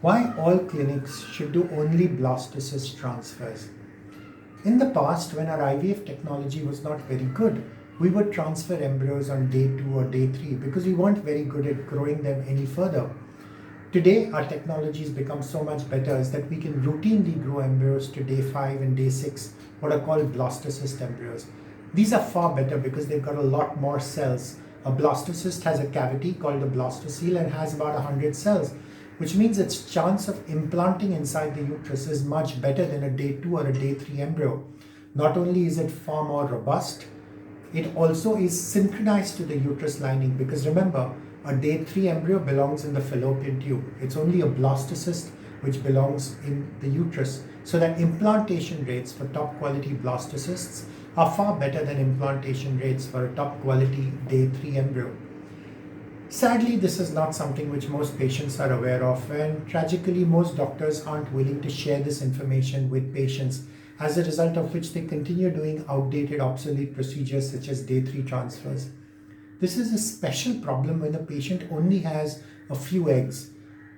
Why all clinics should do only blastocyst transfers? In the past, when our IVF technology was not very good, we would transfer embryos on day 2 or day 3 because we weren't very good at growing them any further. Today, our technology has become so much better is that we can routinely grow embryos to day 5 and day 6, what are called blastocyst embryos. These are far better because they've got a lot more cells. A blastocyst has a cavity called the blastocele and has about 100 cells, which means its chance of implanting inside the uterus is much better than a day 2 or a day 3 embryo. Not only is it far more robust, it also is synchronized to the uterus lining because remember, a day 3 embryo belongs in the fallopian tube. It's only a blastocyst which belongs in the uterus. So that implantation rates for top quality blastocysts are far better than implantation rates for a top quality day 3 embryo. Sadly, this is not something which most patients are aware of, and tragically, most doctors aren't willing to share this information with patients, as a result of which they continue doing outdated, obsolete procedures such as day 3 transfers. This is a special problem when the patient only has a few eggs.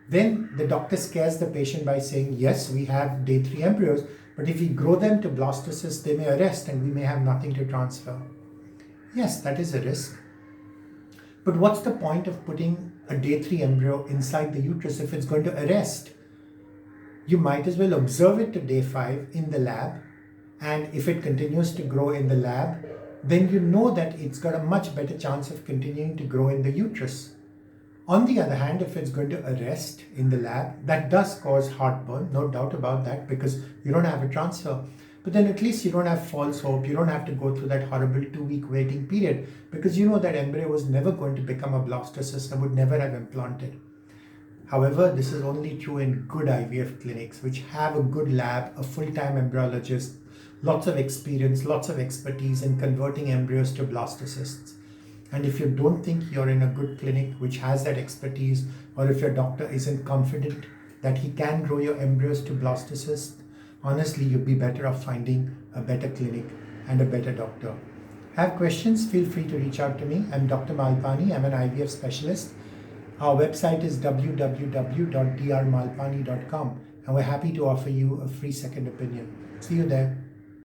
Then the doctor scares the patient by saying, yes, we have day 3 embryos, but if we grow them to blastocysts, they may arrest and we may have nothing to transfer. Yes, that is a risk. But what's the point of putting a day 3 embryo inside the uterus if it's going to arrest? You might as well observe it to day 5 in the lab, and if it continues to grow in the lab, then you know that it's got a much better chance of continuing to grow in the uterus. On the other hand, if it's going to arrest in the lab, that does cause heartburn, no doubt about that, because you don't have a transfer. But then at least you don't have false hope. You don't have to go through that horrible 2-week waiting period because you know that embryo was never going to become a blastocyst and would never have implanted. However, this is only true in good IVF clinics which have a good lab, a full-time embryologist, lots of experience, lots of expertise in converting embryos to blastocysts. And if you don't think you're in a good clinic which has that expertise, or if your doctor isn't confident that he can grow your embryos to blastocysts, honestly, you'd be better off finding a better clinic and a better doctor. Have questions? Feel free to reach out to me. I'm Dr. Malpani. I'm an IVF specialist. Our website is www.drmalpani.com and we're happy to offer you a free second opinion. See you there.